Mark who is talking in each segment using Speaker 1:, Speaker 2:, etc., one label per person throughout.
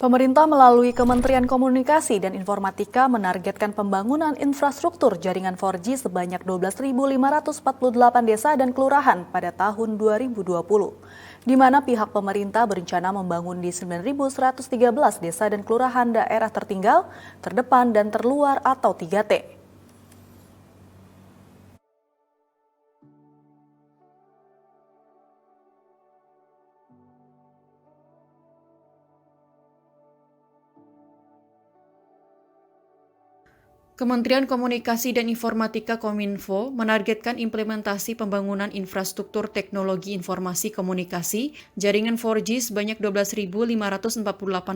Speaker 1: Pemerintah melalui Kementerian Komunikasi dan Informatika menargetkan pembangunan infrastruktur jaringan 4G sebanyak 12.548 desa dan kelurahan pada tahun 2020, di mana pihak pemerintah berencana membangun di 9.113 desa dan kelurahan daerah tertinggal, terdepan, dan terluar atau 3T.
Speaker 2: Kementerian Komunikasi dan Informatika Kominfo menargetkan implementasi pembangunan infrastruktur teknologi informasi komunikasi jaringan 4G sebanyak 12.548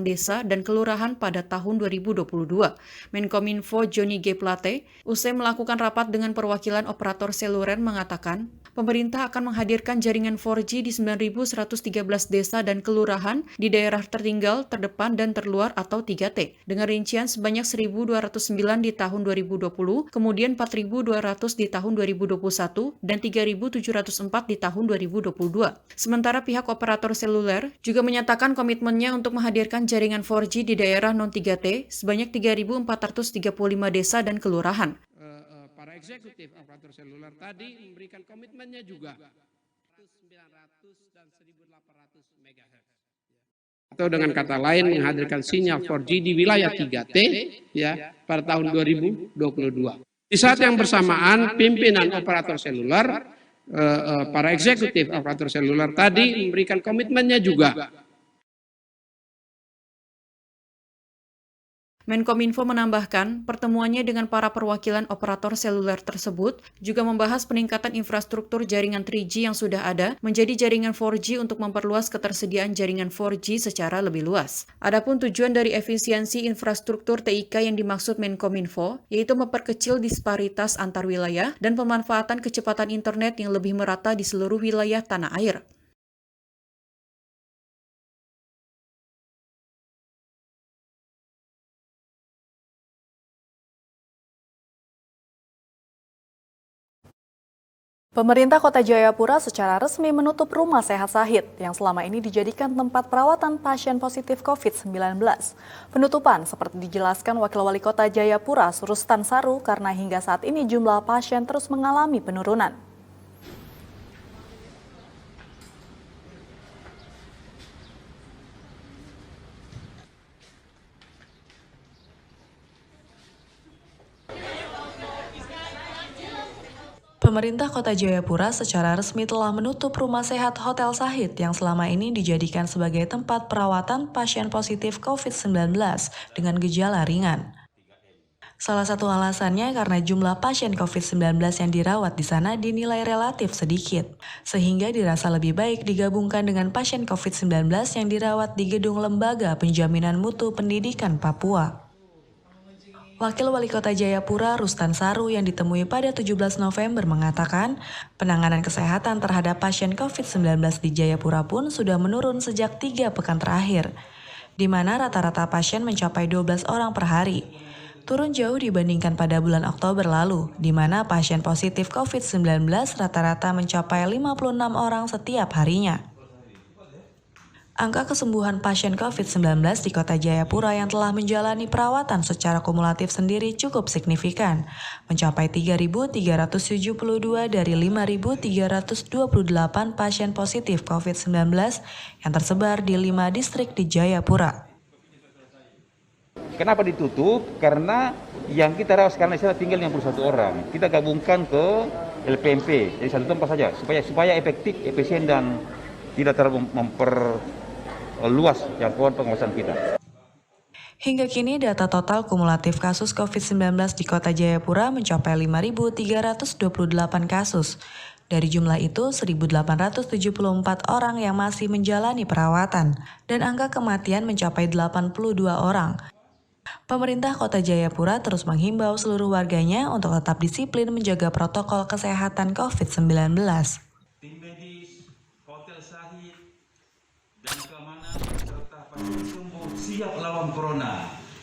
Speaker 2: desa dan kelurahan pada tahun 2022. Menkominfo Johnny G. Plate, usai melakukan rapat dengan perwakilan operator seluler mengatakan, pemerintah akan menghadirkan jaringan 4G di 9.113 desa dan kelurahan di daerah tertinggal, terdepan, dan terluar atau 3T, dengan rincian sebanyak 1.209 di tahun 2020, kemudian 4.200 di tahun 2021, dan 3.704 di tahun 2022. Sementara pihak operator seluler juga menyatakan komitmennya untuk menghadirkan jaringan 4G di daerah non-3T sebanyak 3.435 desa dan kelurahan.
Speaker 3: Para eksekutif operator seluler tadi memberikan komitmennya juga 900 dan 1.800 MHz. Atau dengan kata lain menghadirkan sinyal 4G di wilayah 3T ya pada tahun 2022. Di saat yang bersamaan pimpinan operator seluler, para eksekutif operator seluler tadi memberikan komitmennya juga.
Speaker 2: Menkominfo menambahkan, pertemuannya dengan para perwakilan operator seluler tersebut juga membahas peningkatan infrastruktur jaringan 3G yang sudah ada menjadi jaringan 4G untuk memperluas ketersediaan jaringan 4G secara lebih luas. Adapun tujuan dari efisiensi infrastruktur TIK yang dimaksud Menkominfo, yaitu memperkecil disparitas antar wilayah dan pemanfaatan kecepatan internet yang lebih merata di seluruh wilayah tanah air.
Speaker 1: Pemerintah Kota Jayapura secara resmi menutup Rumah Sehat Sahid yang selama ini dijadikan tempat perawatan pasien positif COVID-19. Penutupan seperti dijelaskan Wakil Wali Kota Jayapura, Rustan Saru, karena hingga saat ini jumlah pasien terus mengalami penurunan. Pemerintah Kota Jayapura secara resmi telah menutup Rumah Sehat Hotel Sahid yang selama ini dijadikan sebagai tempat perawatan pasien positif COVID-19 dengan gejala ringan. Salah satu alasannya karena jumlah pasien COVID-19 yang dirawat di sana dinilai relatif sedikit, sehingga dirasa lebih baik digabungkan dengan pasien COVID-19 yang dirawat di Gedung Lembaga Penjaminan Mutu Pendidikan Papua. Wakil Wali Kota Jayapura, Rustan Saru, yang ditemui pada 17 November mengatakan, penanganan kesehatan terhadap pasien COVID-19 di Jayapura pun sudah menurun sejak 3 pekan terakhir, di mana rata-rata pasien mencapai 12 orang per hari. Turun jauh dibandingkan pada bulan Oktober lalu, di mana pasien positif COVID-19 rata-rata mencapai 56 orang setiap harinya. Angka kesembuhan pasien COVID-19 di Kota Jayapura yang telah menjalani perawatan secara kumulatif sendiri cukup signifikan, mencapai 3.372 dari 5.328 pasien positif COVID-19 yang tersebar di 5 distrik di Jayapura.
Speaker 4: Kenapa ditutup? Karena yang kita rawat sekarang tinggal 61 orang. Kita gabungkan ke LPMP, jadi satu tempat saja, supaya efektif, efisien, dan tidak terlalu memperluas jangkauan pengawasan kita.
Speaker 1: Hingga kini data total kumulatif kasus COVID-19 di Kota Jayapura mencapai 5.328 kasus. Dari jumlah itu, 1.874 orang yang masih menjalani perawatan, dan angka kematian mencapai 82 orang. Pemerintah Kota Jayapura terus menghimbau seluruh warganya untuk tetap disiplin menjaga protokol kesehatan COVID-19.
Speaker 5: Tim medis, Hotel Sahid, dan keamanan serta pasien sembuh siap lawan corona.